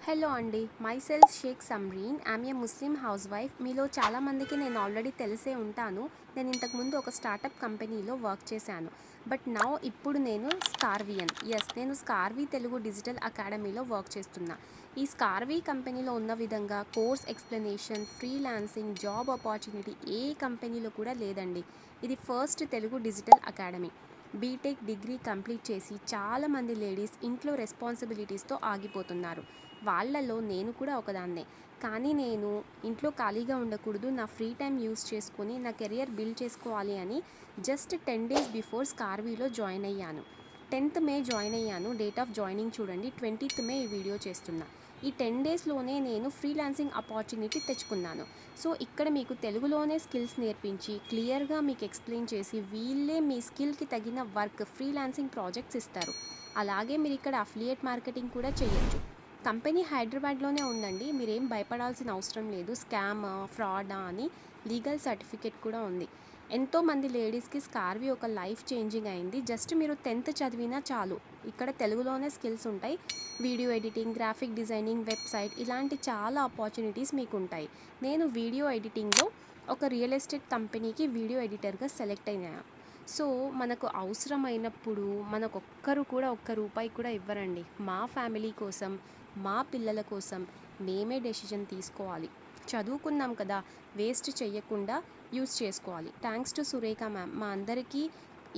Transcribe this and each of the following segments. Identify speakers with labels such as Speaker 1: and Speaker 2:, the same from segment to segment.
Speaker 1: Hello అండి, myself Shaikh Samreen. I'm a Muslim housewife. మీలో చాలామందికి నేను ఆల్రెడీ తెలిసే ఉంటాను. నేను ఇంతకుముందు ఒక స్టార్టప్ కంపెనీలో వర్క్ చేశాను. బట్ ఇప్పుడు నేను నేను స్కార్వీ తెలుగు డిజిటల్ అకాడమీలో వర్క్ చేస్తున్నా. ఈ స్కార్వీ కంపెనీలో ఉన్న విధంగా course explanation, freelancing, job opportunity ఏ కంపెనీలో కూడా లేదండి. ఇది first Telugu digital academy. BTech degree complete చేసి చాలామంది లేడీస్ ఇంట్లో రెస్పాన్సిబిలిటీస్తో ఆగిపోతున్నారు. వాళ్ళలో నేను కూడా ఒకదాన్నే. కానీ నేను ఇంట్లో ఖాళీగా ఉండకూడదు, నా ఫ్రీ టైం యూస్ చేసుకొని నా కెరియర్ బిల్డ్ చేసుకోవాలి అని జస్ట్ 10 days బిఫోర్ స్కార్వీలో జాయిన్ అయ్యాను. 10th May జాయిన్ అయ్యాను. డేట్ ఆఫ్ జాయినింగ్ చూడండి, 20th May ఈ వీడియో చేస్తున్నా. ఈ 10 daysలోనే నేను ఫ్రీలాన్సింగ్ ఆపర్చునిటీ తెచ్చుకున్నాను. సో ఇక్కడ మీకు తెలుగులోనే స్కిల్స్ నేర్పించి క్లియర్గా మీకు ఎక్స్ప్లెయిన్ చేసి వీళ్ళే మీ స్కిల్కి తగిన వర్క్ ఫ్రీలాన్సింగ్ ప్రాజెక్ట్స్ ఇస్తారు. అలాగే మీరు ఇక్కడ అఫిలియేట్ మార్కెటింగ్ కూడా చేయొచ్చు. కంపెనీ హైదరాబాద్లోనే ఉందండి. మీరేం భయపడాల్సిన అవసరం లేదు. స్కామ్, ఫ్రాడా అని లీగల్ సర్టిఫికేట్ కూడా ఉంది. ఎంతోమంది లేడీస్కి స్కార్వీ ఒక లైఫ్ చేంజింగ్ అయింది. జస్ట్ మీరు 10th చదివినా చాలు. ఇక్కడ తెలుగులోనే స్కిల్స్ ఉంటాయి. Video editing, graphic designing, website ఇలాంటి చాలా ఆపర్చునిటీస్ మీకు ఉంటాయి. నేను వీడియో ఎడిటింగ్లో ఒక రియల్ ఎస్టేట్ కంపెనీకి వీడియో ఎడిటర్గా సెలెక్ట్ అయినా. సో మనకు అవసరమైనప్పుడు మనకొక్కరు కూడా ఒక్క రూపాయి కూడా ఇవ్వరండి. మా ఫ్యామిలీ కోసం, మా పిల్లల కోసం మేమే డెసిషన్ తీసుకోవాలి. చదువుకున్నాం కదా, వేస్ట్ చెయ్యకుండా యూస్ చేసుకోవాలి. Thanks to Surekha ma'am. మా అందరికీ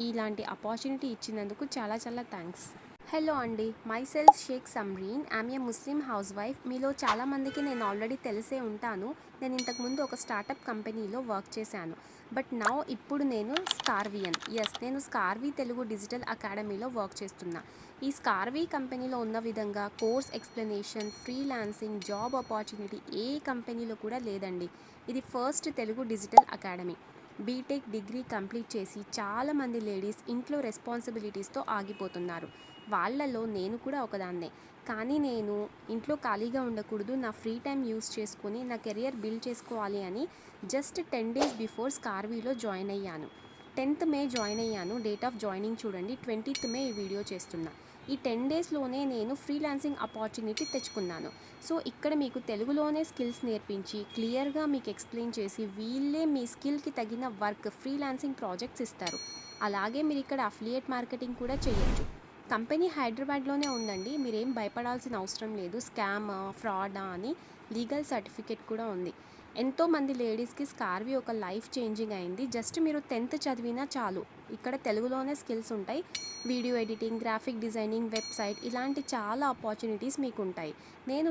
Speaker 1: ఇలాంటి ఆపర్చునిటీ ఇచ్చినందుకు చాలా చాలా థ్యాంక్స్. హలో అండి, myself Shaikh Samreen. I'm a Muslim housewife. మీలో చాలామందికి నేను ఆల్రెడీ తెలిసే ఉంటాను. నేను ఇంతకుముందు ఒక స్టార్టప్ కంపెనీలో వర్క్ చేశాను. బట్ ఇప్పుడు నేను నేను స్కార్వీ తెలుగు డిజిటల్ అకాడమీలో వర్క్ చేస్తున్నా. ఈ స్కార్వీ కంపెనీలో ఉన్న విధంగా course explanation, freelancing, job opportunity ఏ కంపెనీలో కూడా లేదండి. ఇది first Telugu digital academy. BTech degree complete చేసి చాలామంది లేడీస్ ఇంట్లో రెస్పాన్సిబిలిటీస్తో ఆగిపోతున్నారు. వాళ్ళలో నేను కూడా ఒకదాన్నే. కానీ నేను ఇంట్లో ఖాళీగా ఉండకూడదు, నా ఫ్రీ టైం యూస్ చేసుకొని నా కెరియర్ బిల్డ్ చేసుకోవాలి అని జస్ట్ 10 days బిఫోర్ స్కార్వీలో జాయిన్ అయ్యాను. 10th May జాయిన్ అయ్యాను. డేట్ ఆఫ్ జాయినింగ్ చూడండి, 20th May ఈ వీడియో చేస్తున్నా. ఈ 10 daysలోనే నేను ఫ్రీలాన్సింగ్ ఆపర్చునిటీ తెచ్చుకున్నాను. సో ఇక్కడ మీకు తెలుగులోనే స్కిల్స్ నేర్పించి క్లియర్గా మీకు ఎక్స్ప్లెయిన్ చేసి వీళ్ళే మీ స్కిల్కి తగిన వర్క్ ఫ్రీలాన్సింగ్ ప్రాజెక్ట్స్ ఇస్తారు. అలాగే మీరు ఇక్కడ అఫిలియేట్ మార్కెటింగ్ కూడా చేయొచ్చు. కంపెనీ హైదరాబాద్లోనే ఉందండి. మీరేం భయపడాల్సిన అవసరం లేదు. స్కామ్, ఫ్రాడా అని లీగల్ సర్టిఫికేట్ కూడా ఉంది. ఎంతోమంది లేడీస్కి స్కార్వీ ఒక లైఫ్ చేంజింగ్ అయింది. జస్ట్ మీరు 10th చదివినా చాలు. ఇక్కడ తెలుగులోనే స్కిల్స్ ఉంటాయి. Video editing, graphic designing, website ఇలాంటి చాలా ఆపర్చునిటీస్ మీకు ఉంటాయి. నేను